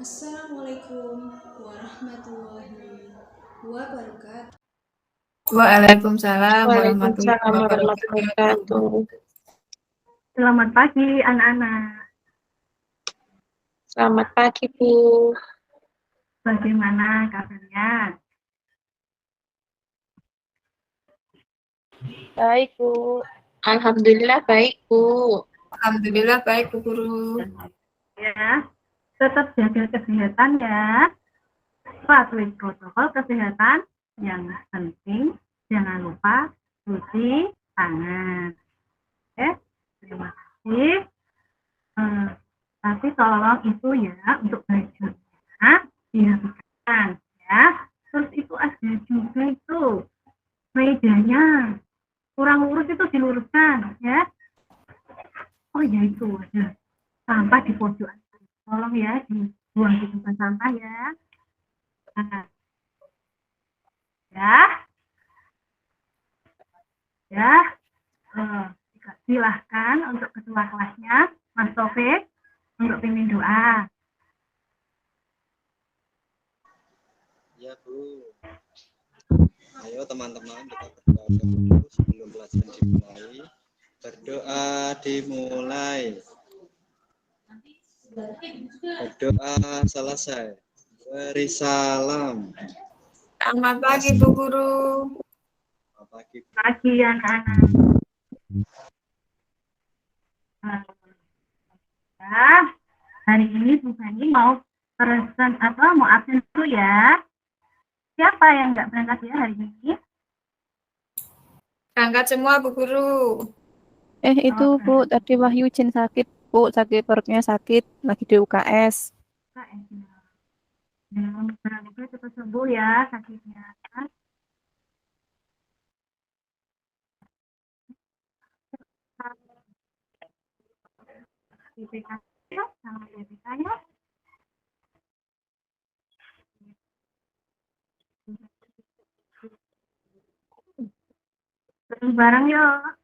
Assalamualaikum warahmatullahi wabarakatuh. Waalaikumsalam warahmatullahi Waalaikumsalam warahmatullahi wabarakatuh. wabarakatuh. Selamat pagi anak-anak. Selamat pagi, Bu. Bagaimana kabarnya? Baik, Bu. Alhamdulillah baik, Bu. Alhamdulillah baik, Bu Guru. Ya, tetap jaga kesehatan ya. Patuhi protokol kesehatan yang penting. Jangan lupa cuci tangan. Oke, terima kasih. Tapi tolong itu ya untuk bajunya dihapuskan ya. Terus itu ada juga itu mejanya kurang lurus itu diluruskan ya. Oh ya itu ada sampah di pojokan. Tolong ya dibuang di tempat sampah ya. Nah, ya. Silahkan untuk ketua kelasnya, Mas Taufik, untuk pimpin doa. Ya, Bu. Ayo teman-teman kita berdoa dulu sebelum pelajaran dimulai. Berdoa dimulai. Berdoa selesai. Beri salam. Selamat pagi, Bu Guru. Selamat pagi, Bu. Pagi anak-anak. Ya, hari ini Bu Fani mau present mau absen dulu ya. Siapa yang nggak berangkat ya hari ini? Berangkat semua, Bu Guru. Itu, Bu, tadi Wahyu izin sakit, Bu. Sakit perutnya sakit, lagi di UKS. Semoga cepat sembuh ya sakitnya. Sama BPK-nya. Bareng yuk.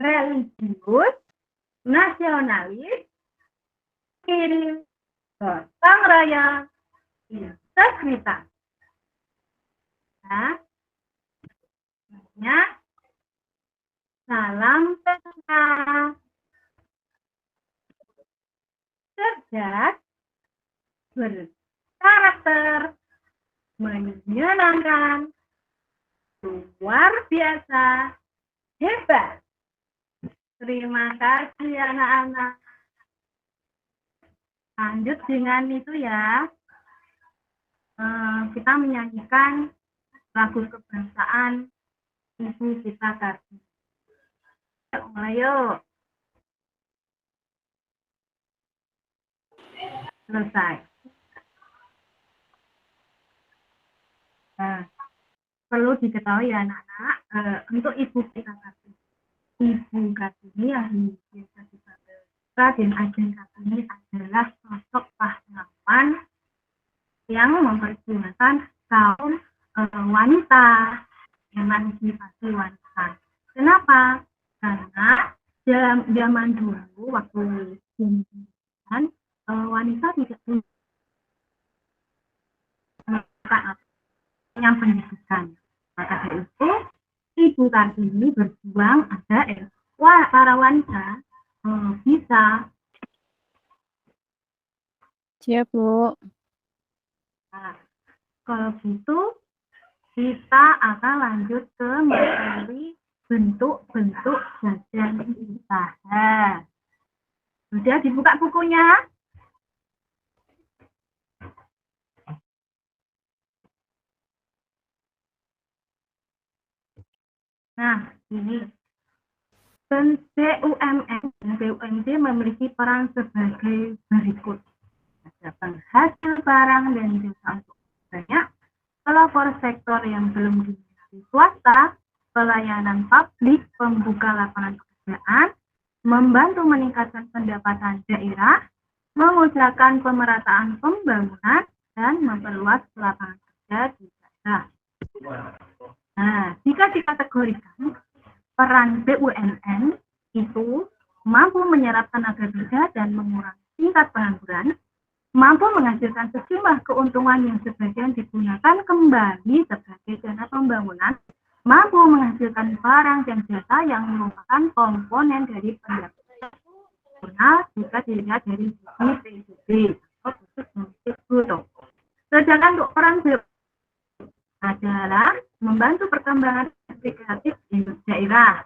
Religius, nasionalis, kirim, gotong royong, integritas. Ya, salam kenal, cerdas, berkarakter, menyenangkan, luar biasa, hebat. Terima kasih anak-anak. Lanjut dengan itu ya. Kita menyanyikan lagu kebangsaan Ibu kita Kartini. Mulai yuk. Selesai. Perlu diketahui ya anak-anak, untuk Ibu kita Kartini. Ibu Kartini yang biasa dipanggil Raden Ajeng Kartini adalah sosok pahlawan yang memperjuangkan kaum wanita, emansipasi wanita. Kenapa? Karena zaman dulu waktu wanita tidak yang pendidikan. Maka dari itu Ibu Kartini berjuang agar para wanita bisa. Siap, Bu. Nah, kalau gitu kita akan lanjut ke materi bentuk-bentuk jajan usaha. Sudah dibuka bukunya? Nah, ini BUMD memiliki peran sebagai berikut. Ada penghasil barang dan jasa untuk banyak, pelopor sektor yang belum dimiliki swasta, pelayanan publik, pembuka lapangan pekerjaan, membantu meningkatkan pendapatan daerah, mengusahakan pemerataan pembangunan, dan memperluas lapangan kerja ada di daerah. Nah, jika dikategorikan, peran BUMN itu mampu menyerap tenaga kerja dan mengurangi tingkat pengangguran, mampu menghasilkan sejumlah keuntungan yang sebagian digunakan kembali sebagai dana pembangunan, mampu menghasilkan barang dan jasa yang merupakan komponen dari pendapatan nasional jika dilihat dari sisi PIB atau produk domestik bruto. Sedangkan untuk peran BUMN adalah membantu perkembangan kreatif di daerah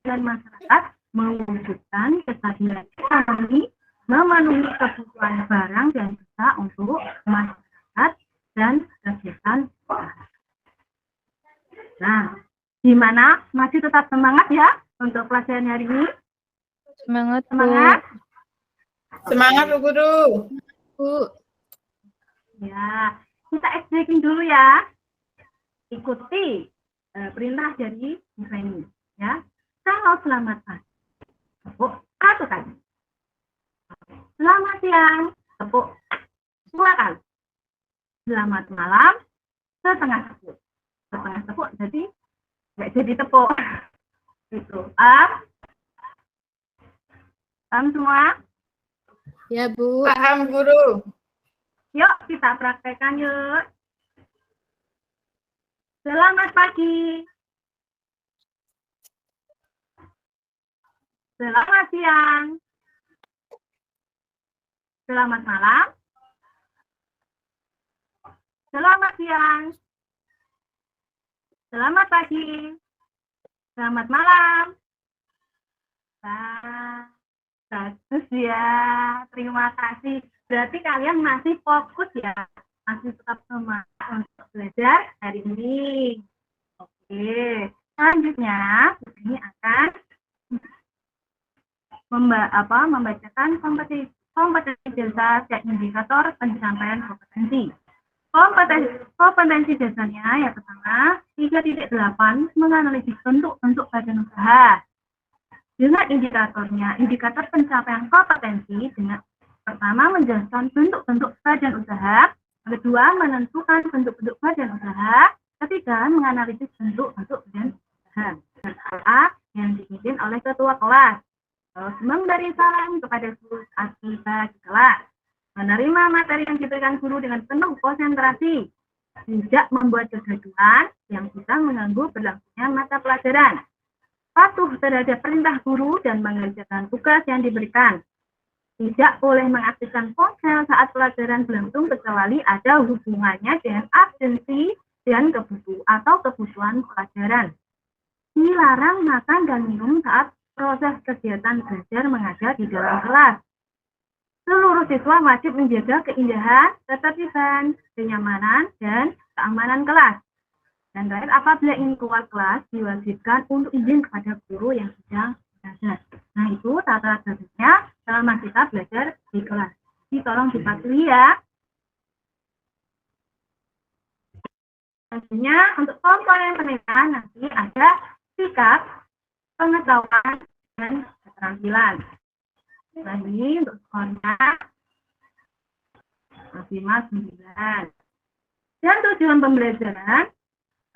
dan masyarakat mewujudkan kestabilan ekonomi, memenuhi kebutuhan barang dan jasa untuk masyarakat dan kegiatan usaha. Nah, gimana? Masih tetap semangat ya untuk pelajaran hari ini? Semangat, Bu. Semangat? Semangat Bu Guru. Bu. Ya, kita explain dulu ya. Ikuti perintah dari Bu Feni. Ya, kalau selamat pagi, tepuk 1 kali. Selamat siang, tepuk 2 kali. Selamat malam, setengah tepuk. Setengah tepuk jadi nggak jadi tepuk. Itu. Paham semua? Ya, Bu. Paham Guru. Yuk kita praktekkan yuk. Selamat pagi. Selamat siang. Selamat malam. Selamat siang. Selamat pagi. Selamat malam. Bagus ya. Terima kasih. Berarti kalian masih fokus ya. Masih tetap semangat untuk belajar hari ini. Oke. Selanjutnya, ini akan membacakan kompetensi dasar dan indikator pencapaian kompetensi. Kompetensi dasarnya yang pertama 3.8 menganalisis bentuk-bentuk badan usaha. Dengan indikator pencapaian kompetensi dengan pertama menjelaskan bentuk-bentuk badan usaha, kedua menentukan bentuk-bentuk badan usaha, ketiga menganalisis bentuk-bentuk badan usaha. Dan A yang dipimpin oleh ketua kelas. Terus memberi saran kepada guru saat tiba di kelas. Menerima materi yang diberikan guru dengan penuh konsentrasi. Tidak membuat kegaduhan yang bisa mengganggu berlangsungnya mata pelajaran. Patuh terhadap perintah guru dan mengerjakan tugas yang diberikan. Tidak boleh mengaktifkan ponsel saat pelajaran berlangsung kecuali ada hubungannya dengan absensi dan kebutuhan pelajaran. Dilarang makan dan minum saat proses kegiatan belajar mengajar di dalam kelas. Seluruh siswa wajib menjaga keindahan, ketertiban, kenyamanan, dan keamanan kelas. Dan terakhir, apabila ingin keluar kelas, diwajibkan untuk izin kepada guru yang sedang belajar. Nah, itu tata tertibnya selama kita belajar di kelas. Jadi tolong dipatuhi ya. Selanjutnya, untuk komponen penilaian nanti ada sikap, pengetahuan, dan keterampilan. Lagi untuk skornya 5-9. Dan tujuan pembelajaran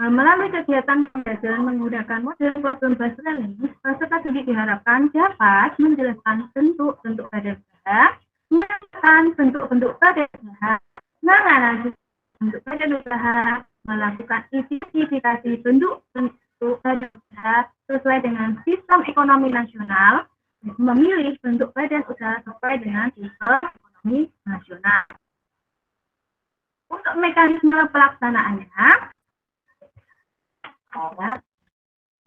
melalui kegiatan pembelajaran menggunakan model problem-based learning, peserta didik diharapkan dapat menjelaskan bentuk-bentuk badan usaha, menjelaskan bentuk-bentuk badan usaha, menganalisis bentuk badan usaha, melakukan identifikasi bentuk-bentuk badan usaha sesuai dengan sistem ekonomi nasional, memilih bentuk badan usaha sesuai dengan sistem ekonomi nasional. Untuk mekanisme pelaksanaannya,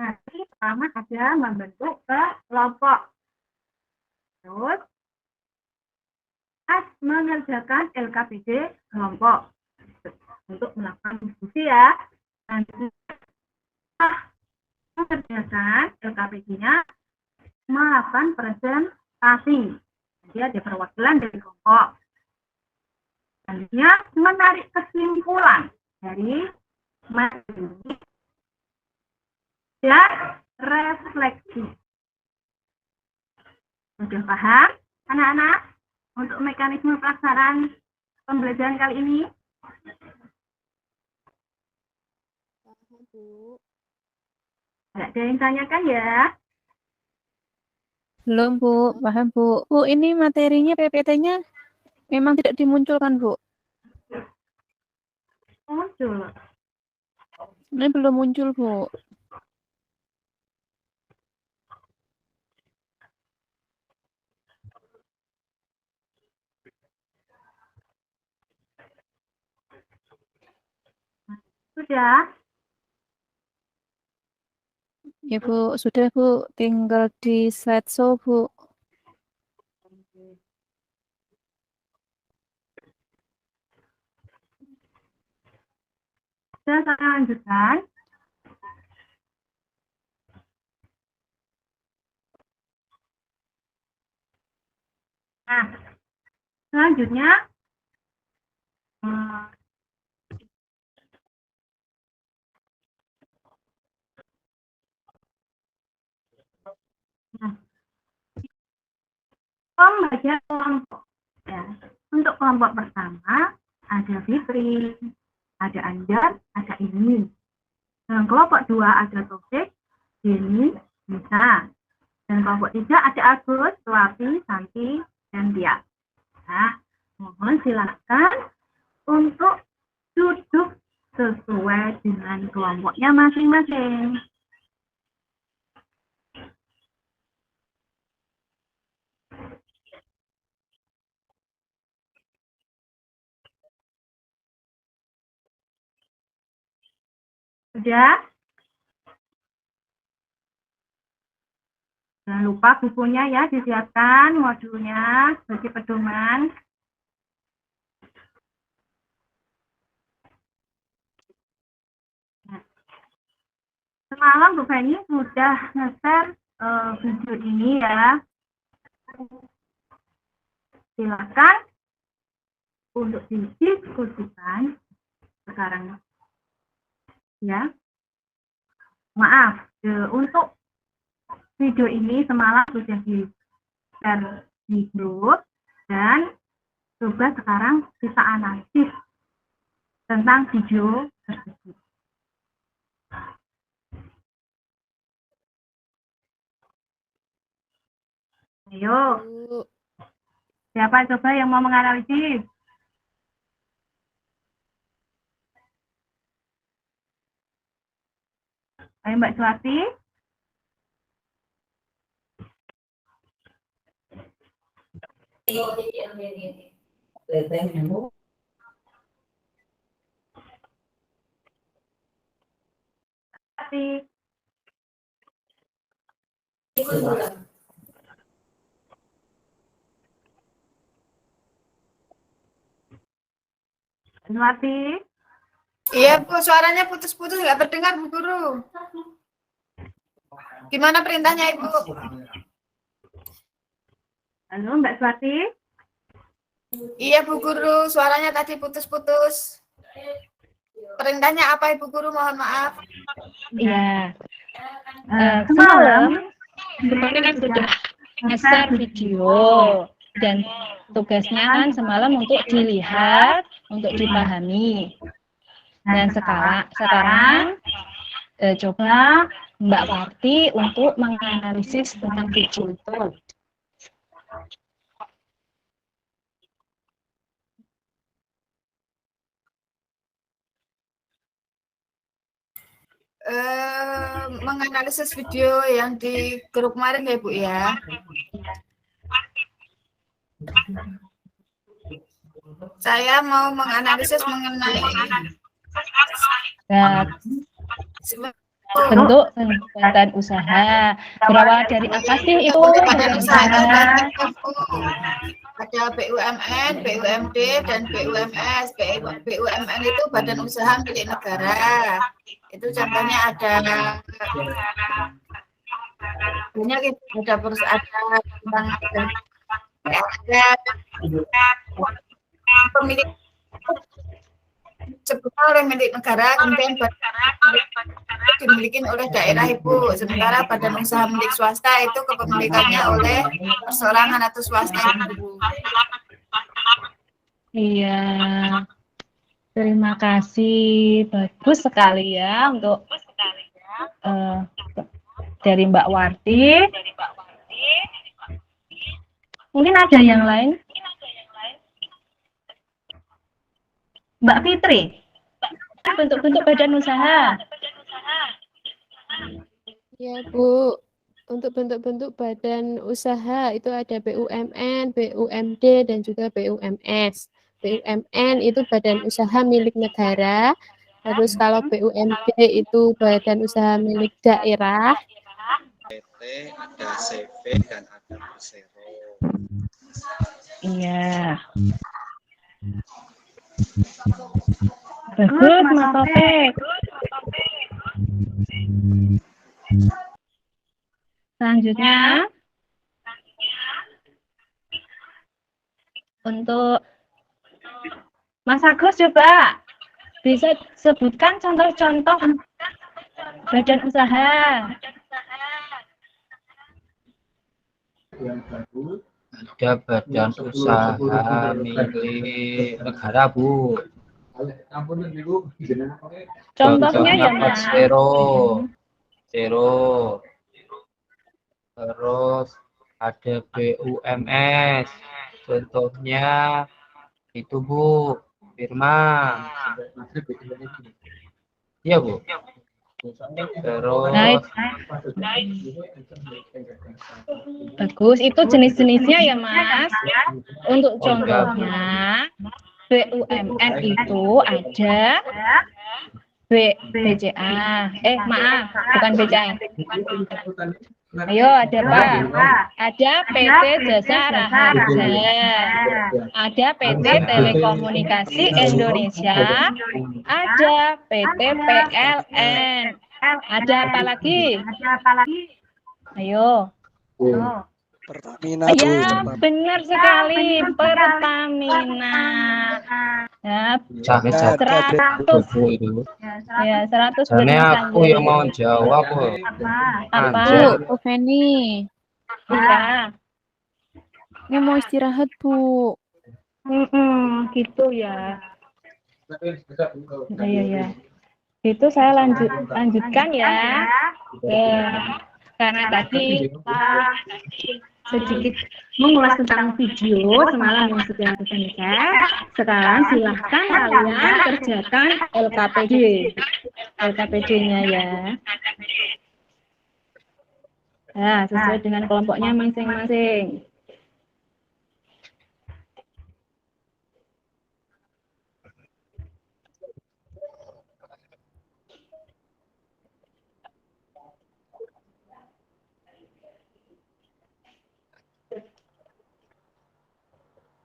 nanti pertama ada membentuk kelompok. Terus, mengerjakan LKPD kelompok untuk melakukan diskusi ya. Nanti mengerjakan LKPD-nya melakukan presentasi. Jadi ada perwakilan dari kelompok. Selanjutnya menarik kesimpulan dari materi dan refleksi. Sudah paham anak-anak untuk mekanisme pelaksanaan pembelajaran kali ini? Bu. Nggak ada yang tanyakan ya? Belum, Bu. Paham, Bu. Bu, ini materinya PPT-nya memang tidak dimunculkan, Bu. Muncul. Ini belum muncul, Bu. Sudah? Ya, Bu. Sudah, Bu. Tinggal di slideshow, Bu. Sudah, saya lanjutkan. Nah, selanjutnya pembagian kelompok. Ya. Untuk kelompok pertama ada Fitri, ada Anjar, ada Ini. Dan kelompok 2 ada Taufik, Denny, Nisa. Dan kelompok 3 ada Agus, Suwati, Santi, dan Tia. Nah, mohon silakan untuk duduk sesuai dengan kelompoknya masing-masing. Sudah? Jangan lupa bukunya ya disiapkan, modulnya sebagai pedoman. Nah, semalam Bu Feni sudah nge-share video ini ya. Silakan untuk didiskusikan sekarang. Ya, maaf, untuk video ini semalam sudah di-share di grup dan coba sekarang kita analisis tentang video tersebut. Ayo, Bu. siapa coba yang mau menganalisis? Ayo Mbak Suwati. Suwati. Iya, Bu, suaranya putus-putus, nggak terdengar, Bu Guru. Gimana perintahnya, Ibu? Halo Mbak Suwati. Iya, Bu Guru, suaranya tadi putus-putus. Perintahnya apa, Ibu Guru? Mohon maaf. Iya, Semalam Bunda kan sudah nge-share video dan tugasnya kan semalam untuk dilihat, untuk dipahami. Dan sekarang coba Mbak Parti untuk menganalisis tentang video itu. Menganalisis video yang di grup kemarin ya, Bu ya. Saya mau menganalisis mengenai Bentuk kegiatan usaha berawal dari apa sih itu? badan usaha. Ada BUMN, BUMD, dan BUMS. BUMN itu badan usaha milik negara. Itu contohnya ada banyak, ada perusahaan, ada pemilik sebenarnya oleh milik negara, kemudian dimiliki oleh daerah Ibu. Sementara badan usaha milik swasta itu kepemilikannya oleh perseorangan atau swasta Ibu. Iya. Terima kasih, bagus sekali ya untuk dari Mbak Warti. Mungkin ada yang lain? Mbak Fitri, bentuk-bentuk badan usaha. Ya, Bu. Untuk bentuk-bentuk badan usaha itu ada BUMN, BUMD, dan juga BUMS. BUMN itu badan usaha milik negara. Terus kalau BUMD itu badan usaha milik daerah. PT, ada CV, dan ada Persero. Iya. Bagus, Mas Taufik. Selanjutnya, untuk Mas Agus coba bisa sebutkan contoh-contoh badan usaha. Ada badan usaha milik negara, Bu. Contohnya ya, Mas. Persero. Terus ada BUMS. Contohnya itu, Bu, Firma. Iya, Bu. Terus Baik. Bagus, itu jenis-jenisnya ya, Mas. Untuk contohnya, BUMN itu ada BCA. Maaf, bukan BCA. Ayo, ada apa? Ada PT Jasa Raharja, ada PT Telekomunikasi Indonesia, ada PT PLN. Ada apa lagi? Ayo. Pertamina, Bu. Ya, benar sekali, Pertamina. Ya, capek-capek Bu itu. ya 100 Soalnya aku yang mau jawab, Bu. Apa? Bu Feni, Ya. ini mau istirahat, Bu. Gitu ya. Iya. Itu saya lanjutkan ya. Karena tadi sedikit mengulas tentang video semalam yang sudah saya share. Sekarang silahkan kalian kerjakan LKPD-nya ya. Nah, sesuai dengan kelompoknya masing-masing.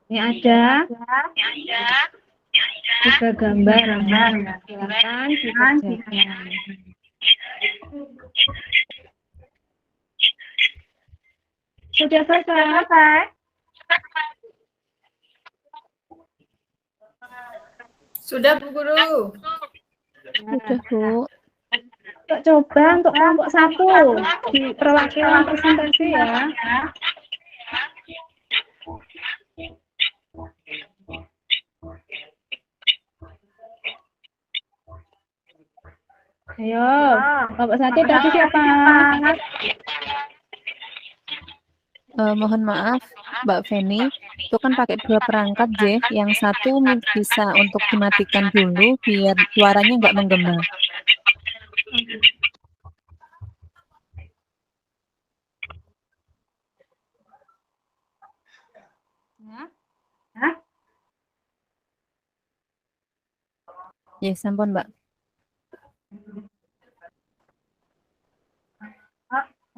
Ini ada 3 gambar. Silakan dikerjakan. Sudah selesai? Sudah, Bu Guru. Sudah, Bu. Coba untuk kelompok 1 di perwakilan presentasi ya. Ayo, kelompok 1 tadi siapa? Mohon maaf, Mbak Feni, itu kan pakai 2 perangkat, J. Yang satu bisa untuk dimatikan dulu biar suaranya nggak menggema. Ya, sampun, Mbak.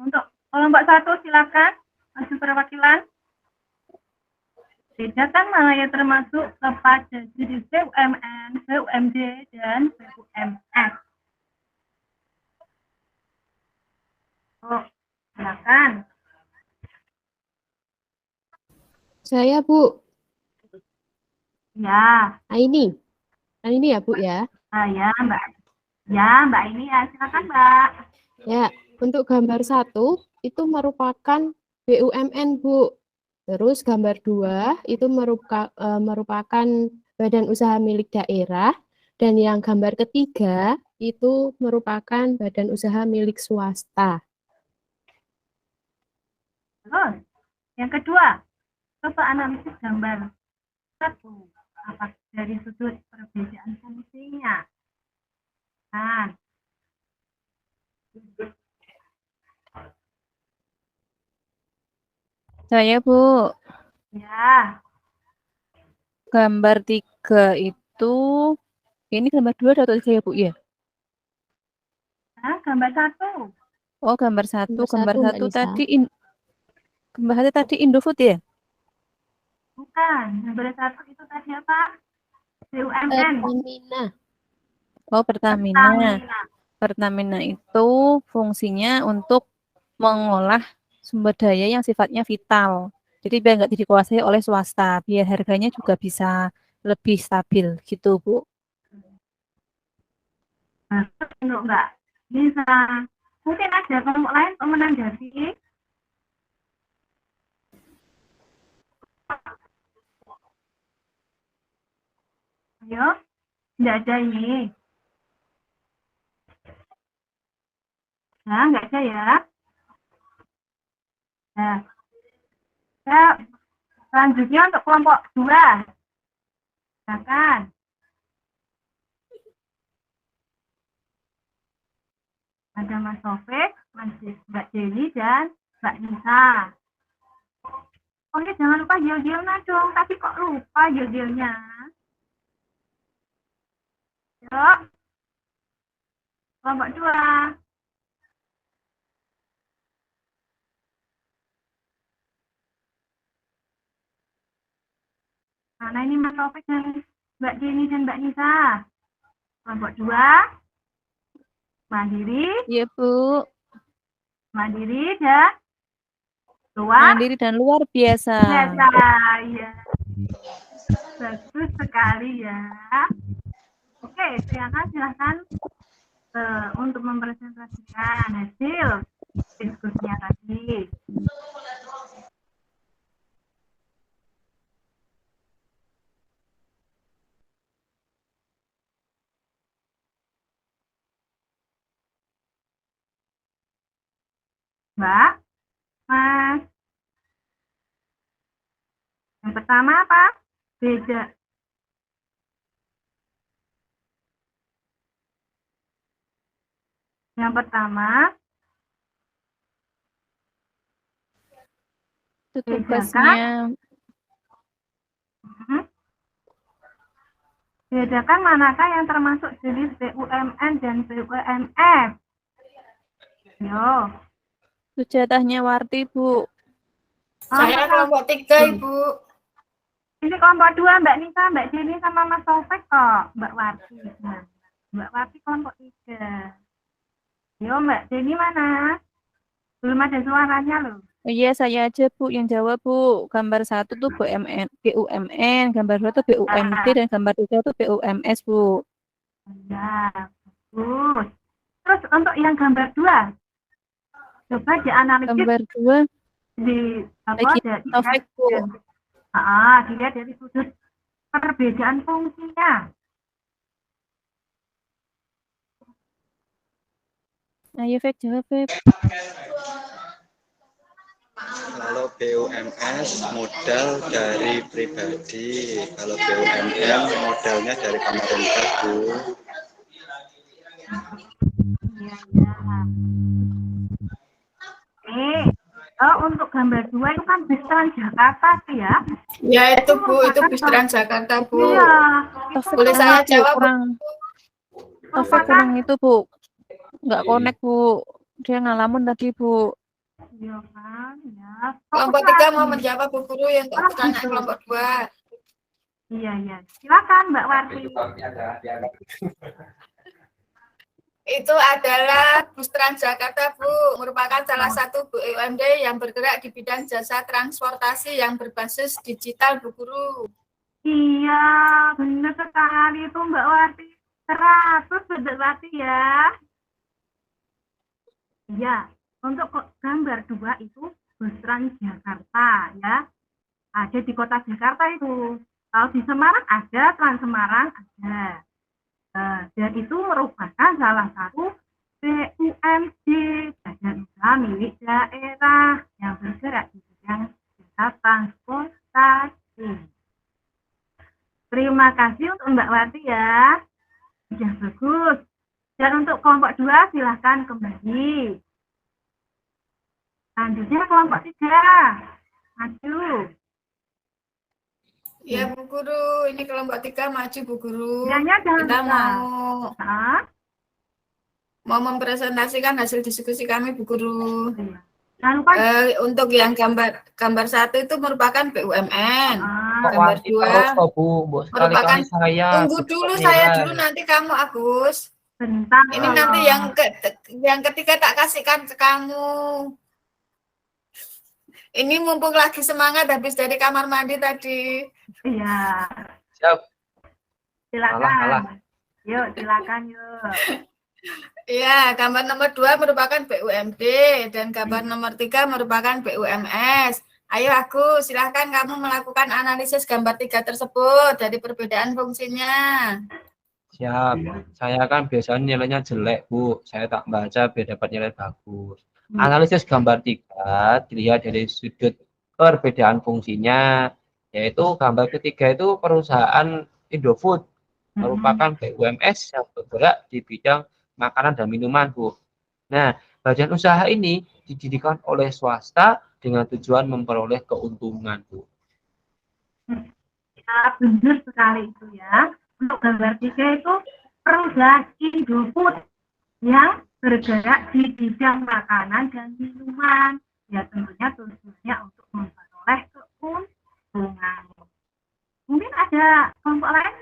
Untuk kelompok 1 silakan masuk perwakilan. Bedakan mana yang termasuk kepada jenis BUMN, BUMD, dan BUMS. Oh, silakan. Saya, Bu. Ya. Ini ya, Bu ya. Ya, Mbak. Ya, Mbak ini ya. Silakan, Mbak. Ya, untuk gambar 1 itu merupakan BUMN, Bu. Terus gambar 2 itu merupakan badan usaha milik daerah, dan yang gambar ketiga itu merupakan badan usaha milik swasta. Terus, yang kedua, coba analisis gambar satu. Apa dari sudut perbedaan fungsinya? Nah, Saya, Bu. ya, Gambar 3 itu, ini gambar 2 atau 3 ya, Bu? Ya. nah, gambar satu. Oh, gambar 1. Gambar Mbak 1 Nisa. tadi, gambar 1 tadi Indofood ya? Bukan, gambar satu itu tadi apa? BUMN. Pertamina. Oh, Pertamina. Pertamina itu fungsinya untuk mengolah sumber daya yang sifatnya vital. Jadi biar nggak dikuasai oleh swasta, biar harganya juga bisa lebih stabil gitu, Bu. Nah, terus untuk Mbak bisa mungkin ada kelompok lain untuk menanggapi. Ayo, nggak ada ini. Nah, nggak ada ya. Nah, ya, selanjutnya untuk kelompok 2. Silakan. Ada Mas Taufik, Mbak Jenny, dan Mbak Nisa. Oke, jangan lupa jil-jilnya dong. Tapi kok lupa jil-jilnya? Yuk. Kelompok 2. Nah, ini Mas Taufik dan Mbak Jenny dan Mbak Nisa. Kelompok 2. Mandiri. Iya, Bu. Mandiri dan luar. Mandiri dan luar biasa. Biasa, ya. Bagus sekali ya. Oke, silahkan untuk mempresentasikan hasil diskusinya tadi. Mbak, Mas. Yang pertama apa? Beda. Yang pertama, Itu tugasnya. Bedakan manakah yang termasuk jenis BUMN dan BUMS. Yo. Itu jatahnya Warti, Bu. Saya kelompok 3, Ibu. Ini kelompok 2, Mbak Nisa, Mbak Jenny, sama Mas Taufik kok. Mbak Warti. Nah, Mbak Warti kelompok 3. Yo, Mbak Jenny mana? Belum ada suaranya loh. Oh, iya, saya aja, Bu, yang jawab, Bu. Gambar 1 tuh BUMN, gambar 2 tuh BUMD, dan gambar 3 tuh BUMS, Bu. Ya, bagus. Terus untuk yang gambar 2, coba dianalisis. Gambar 2 di apa lagi dari Taufik, Bu. dilihat dari sudut perbedaan fungsinya. Ayo, Fek, jawab, Fek. Kalau BUMS modal dari pribadi, kalau BUMN modalnya dari pemerintah, Bu. Untuk gambar 2 itu kan bus Transjakarta sih ya. Ya itu Bu, itu bus Transjakarta, Bu. Iya. Boleh saya jawab, Bu? Taufik kurang itu, Bu. Nggak connect, Bu. Dia ngalamun tadi, Bu. Iya kan, ya. Kelompok 3 mau menjawab Bu Guru yang untuk pertanyaan kelompok 2. Iya. Silakan Mbak Warti. Itu adalah bus Transjakarta, Bu, merupakan salah satu BUMD yang bergerak di bidang jasa transportasi yang berbasis digital, Bu Guru. Iya, benar sekali itu Mbak Warti. 100 Mbak Warti ya. Iya, untuk gambar 2 itu bus Transjakarta ya. Ada di kota Jakarta itu. Kalau di Semarang ada, Trans Semarang ada. Dan itu merupakan salah satu BUMD, badan usaha milik daerah yang bergerak di bidang jasa transportasi. Terima kasih untuk Mbak Wati ya. Sudah bagus. Dan untuk kelompok 2 silahkan kembali. Selanjutnya kelompok 3. Maju. Ya Bu Guru, ini kelompok 3 maju Bu Guru. Jangan Kita lupa. mau mempresentasikan hasil diskusi kami Bu Guru. Jangan lupa. Untuk yang gambar 1 itu merupakan BUMN. Gambar 2 merupakan tunggu dulu saya dulu nanti kamu Agus. Bentar. Ini nanti yang ketiga tak kasihkan ke kamu. Ini mumpung lagi semangat habis dari kamar mandi tadi. Iya. Siap. Silakan. Alah. Yuk, silakan yuk. Iya, gambar nomor 2 merupakan BUMD dan gambar nomor 3 merupakan BUMS. Ayo aku, silahkan kamu melakukan analisis gambar 3 tersebut dari perbedaan fungsinya. Siap. Saya kan biasanya nilainya jelek, Bu. Saya tak baca biar dapat nilai bagus. Analisis gambar 3 dilihat dari sudut perbedaan fungsinya, yaitu gambar ketiga itu perusahaan Indofood merupakan BUMS yang bergerak di bidang makanan dan minuman, Bu. Nah, badan usaha ini didirikan oleh swasta dengan tujuan memperoleh keuntungan, Bu. Ya, benar sekali itu ya. Untuk gambar 3 itu perusahaan Indofood yang bergerak di bidang makanan dan minuman. Ya tentunya tujuannya untuk memperoleh keuntungan. Mungkin ada kelompok lain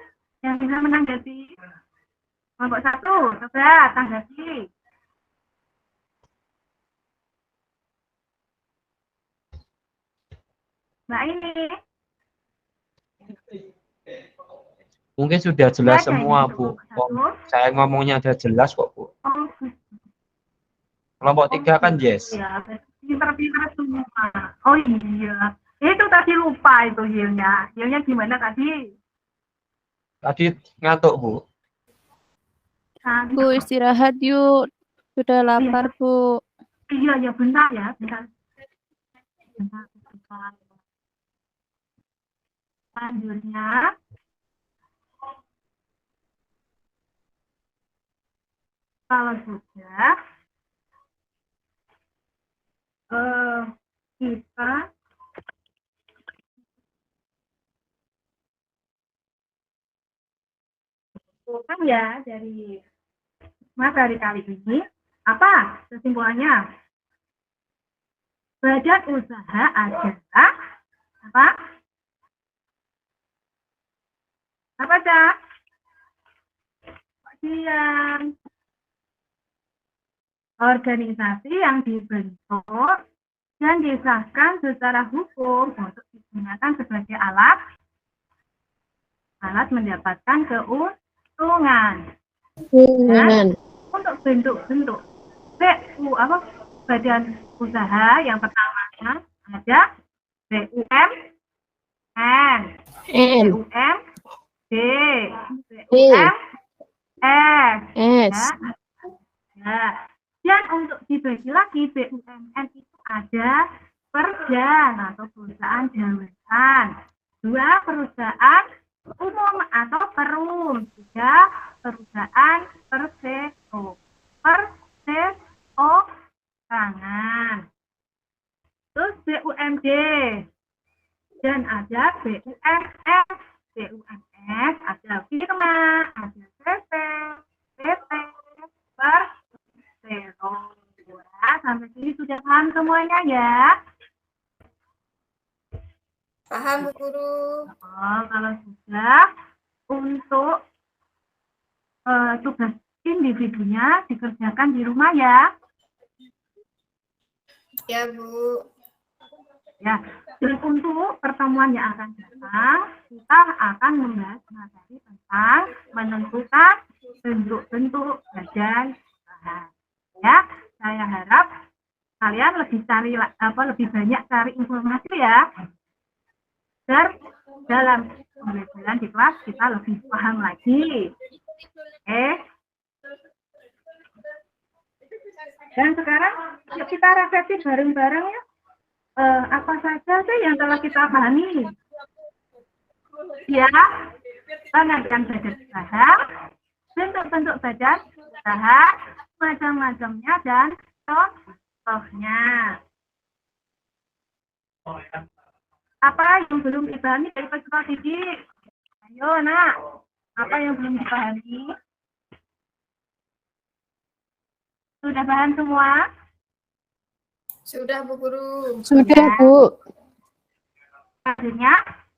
yang bisa menanggapi. Kelompok 1, coba tanggapi. Mbak ini. Mungkin sudah jelas semua, Bu. Saya ngomongnya sudah jelas kok, Bu. Kelompok 3 kan yes. Ya, pintar-pintar semua. Oh iya. Itu tadi lupa itu Hilnya. Hilnya gimana tadi? Tadi ngantuk, Bu. Bu, istirahat yuk. Sudah lapar, Bu. Iya, bentar ya. Bentar. Selanjutnya. Kalau sudah, kita bukan ya dari materi kali ini. Apa kesimpulannya? Badan usaha adalah apa? Apa, Cak? Bagian organisasi yang dibentuk dan disahkan secara hukum untuk digunakan sebagai alat mendapatkan keuntungan. Dan untuk bentuk-bentuk badan usaha yang pertamanya ada BUMN, BUMD, BUMS, ya. Dan untuk dibagi lagi BUMN itu ada Perdan atau perusahaan jabatan, 2 perusahaan umum atau perum, 3 perusahaan perseorangan. Terus BUMD dan ada BUMS. BUMS ada firma, ada PT, sampai sini sudah paham semuanya ya? Paham Bu Guru. Oh, kalau sudah, untuk tugas individunya dikerjakan di rumah ya? Ya Bu. Ya, dan untuk pertemuan yang akan datang, kita akan membahas materi tentang menentukan bentuk-bentuk badan usaha. Ya, saya harap kalian lebih banyak cari informasi ya. Dan dalam pembelajaran di kelas kita lebih paham lagi. Oke. Dan sekarang yuk kita refleksi bareng-bareng ya. Apa saja sih yang telah kita pahami? Ya, pengertian badan usaha, bentuk-bentuk badan usaha, macam-macamnya dan contohnya. Apa yang belum dipahami dari peserta didik? Ayo nak, apa yang belum dipahami? Sudah paham semua? Sudah Bu Guru. Sudah, Bu. Akhirnya,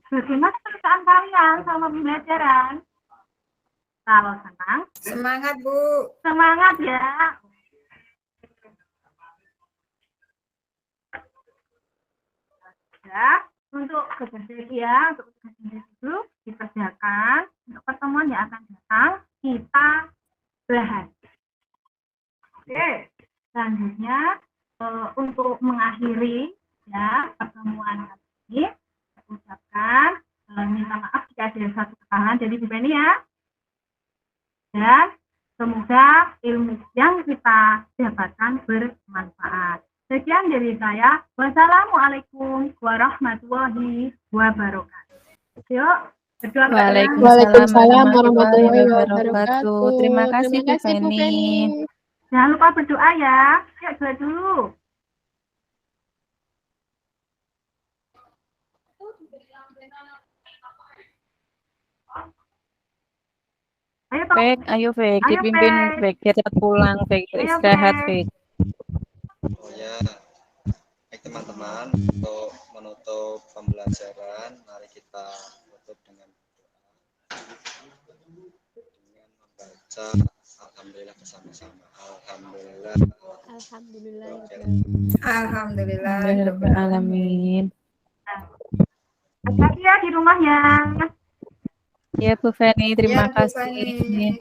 bagaimana perasaan kalian sama pembelajaran? Kalau senang, Semangat Bu. semangat ya. Ya, untuk tugas ya, untuk tugas itu dikerjakan. Untuk pertemuan yang akan datang, kita bahas. Oke, selanjutnya untuk mengakhiri ya pertemuan kali ini, saya ucapkan minta maaf jika ada satu kesalahan dari Bu Penny ya. Dan semoga ilmu yang kita dapatkan bermanfaat. Sekian dari saya. Wassalamualaikum warahmatullahi wabarakatuh. Yuk, berdoa. Waalaikumsalam warahmatullahi wabarakatuh. Terima kasih Bu Bu Feni. Feni. Jangan lupa berdoa ya. Yuk, doa dulu. Ayo, Pak. Fek, ayo Fek, Ayo, dipimpin Fek. Fek, biar cepat pulang Fek, Ayo, istirahat Fek. Fek. Oh ya, baik teman-teman, untuk menutup pembelajaran, mari kita tutup dengan doa. Dengan membaca Alhamdulillah bersama-sama. Alhamdulillah. Alhamdulillah. Alhamdulillah. Alamin. Hati-hati ya di rumah ya. Ya Bu Feni, terima Ya, Bu kasih. Feni.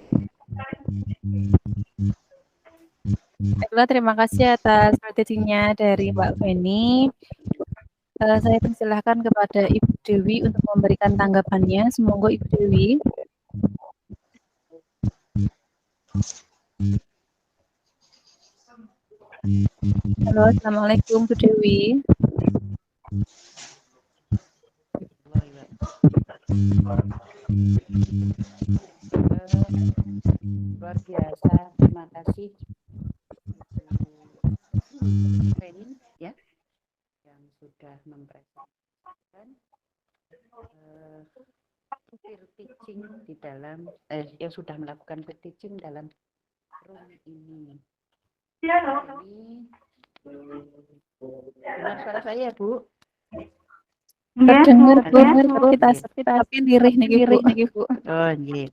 Baiklah, terima kasih atas presentasinya dari Mbak Feni. Saya persilahkan kepada Ibu Dewi untuk memberikan tanggapannya. Semoga Ibu Dewi. Halo, Assalamualaikum Bu Dewi. Luar biasa, terima kasih Feni ya yang sudah mempresentasikan peer teaching di dalam yang sudah melakukan peer teaching dalam room ini. Ini dengar suara saya Bu? Terdengar Bu, Ada? kita tapi lirih nih Bu. Oh iya.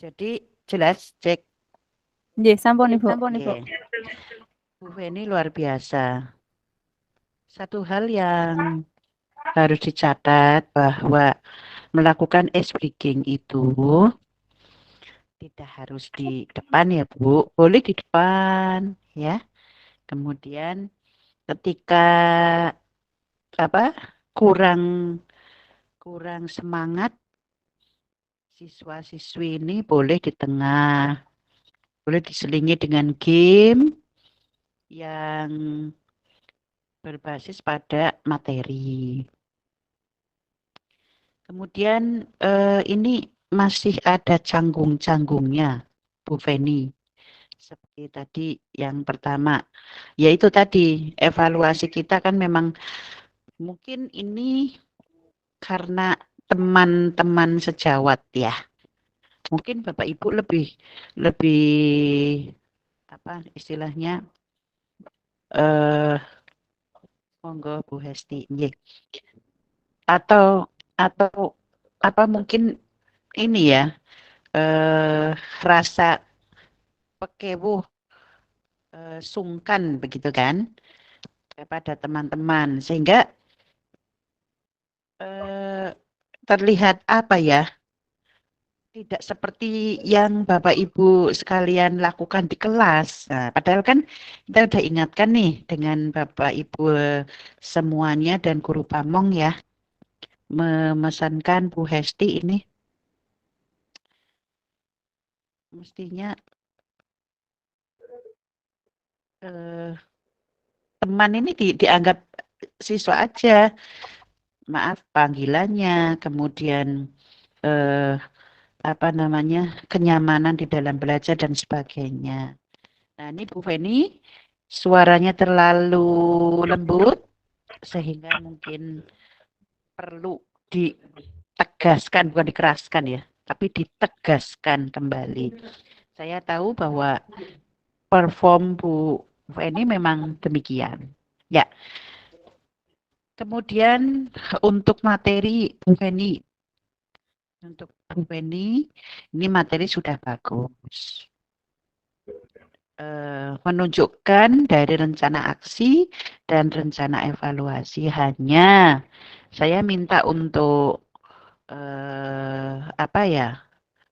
Jadi jelas cek. Nggih, sampun Ibu. Oke. Bu Feni luar biasa. Satu hal yang harus dicatat bahwa melakukan ice breaking itu tidak harus di depan ya Bu, boleh di depan ya. Kemudian ketika kurang semangat, siswa-siswi ini boleh di tengah, boleh diselingi dengan game yang berbasis pada materi. Kemudian ini masih ada canggung-canggungnya, Bu Feni. Seperti tadi yang pertama, yaitu tadi evaluasi kita kan memang mungkin ini karena teman-teman sejawat ya. Mungkin Bapak Ibu lebih apa istilahnya monggo Bu Hesti nggih. Atau apa mungkin ini ya rasa pekewuh sungkan begitu kan kepada teman-teman sehingga terlihat apa ya tidak seperti yang Bapak Ibu sekalian lakukan di kelas. Nah, padahal kan kita udah ingatkan nih dengan Bapak Ibu semuanya dan guru pamong ya memesankan Bu Hesti ini mestinya teman ini dianggap siswa aja, maaf panggilannya, kemudian apa namanya, kenyamanan di dalam belajar dan sebagainya. Nah ini Bu Feni suaranya terlalu lembut sehingga mungkin perlu ditegaskan, bukan dikeraskan ya, tapi ditegaskan kembali. Saya tahu bahwa perform Bu Feni memang demikian. Ya. Kemudian untuk materi Bu Feni, untuk Bu Feni ini materi sudah bagus. Menunjukkan dari rencana aksi dan rencana evaluasi. Hanya saya minta untuk apa ya,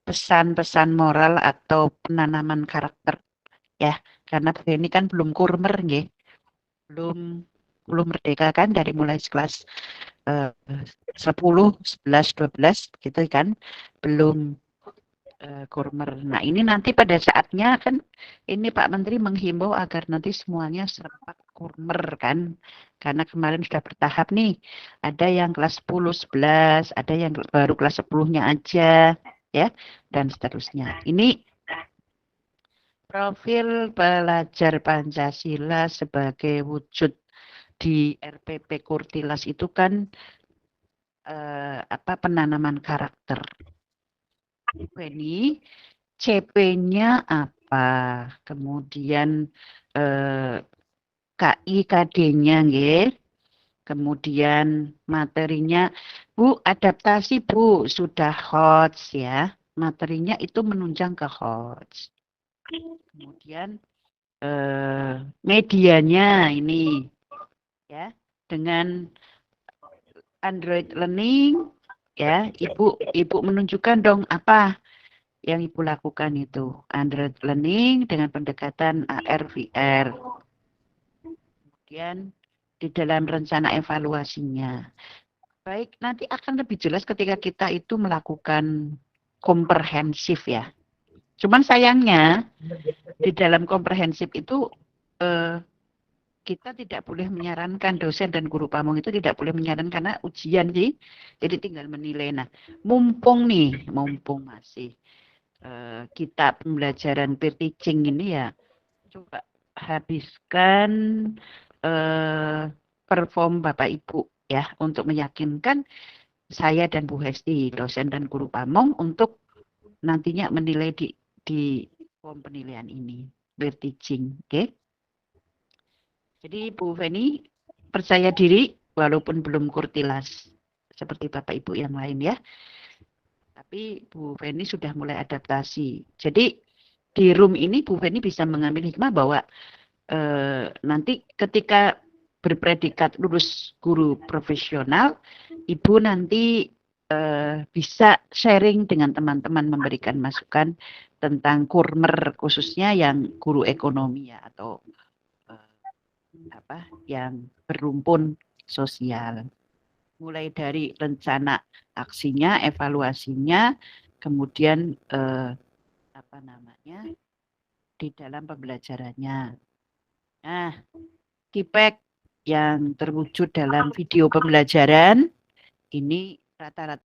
pesan-pesan moral atau penanaman karakter ya, karena ini kan belum kurmer nggih, belum merdeka kan, dari mulai kelas 10, 11, 12 gitu kan, belum kurmer. Nah ini nanti pada saatnya kan ini Pak Menteri menghimbau agar nanti semuanya serempak kurmer kan, karena kemarin sudah bertahap nih, ada yang kelas 10, 11, ada yang baru kelas 10-nya aja ya, dan seterusnya. Ini profil pelajar Pancasila sebagai wujud di RPP Kurtilas itu kan penanaman karakter. Ini CP-nya apa? Kemudian KI KD-nya nggih. Kemudian materinya Bu, adaptasi Bu sudah HOTS ya. Materinya itu menunjang ke HOTS. Kemudian medianya ini ya, dengan Android Learning ya, Ibu menunjukkan dong apa yang Ibu lakukan itu. Android Learning dengan pendekatan AR VR. Kemudian di dalam rencana evaluasinya. Baik, nanti akan lebih jelas ketika kita itu melakukan komprehensif ya. Cuman sayangnya di dalam komprehensif itu kita tidak boleh menyarankan, dosen dan guru pamong itu tidak boleh menyarankan karena ujian sih. Jadi tinggal menilai. Nah, mumpung masih kita pembelajaran peer teaching ini ya, coba habiskan perform Bapak Ibu ya, untuk meyakinkan saya dan Bu Hesti, dosen dan guru pamong, untuk nantinya menilai di form penilaian ini, peer teaching, oke? Jadi Bu Feni percaya diri walaupun belum kurtilas seperti Bapak Ibu yang lain ya. Tapi Bu Feni sudah mulai adaptasi. Jadi di room ini Bu Feni bisa mengambil hikmah bahwa nanti ketika berpredikat lulus guru profesional, Ibu nanti bisa sharing dengan teman-teman, memberikan masukan tentang kurmer, khususnya yang guru ekonomi ya, atau yang berumpun sosial. Mulai dari rencana aksinya, evaluasinya, kemudian di dalam pembelajarannya. Nah, KIPEK yang terwujud dalam video pembelajaran ini rata-rata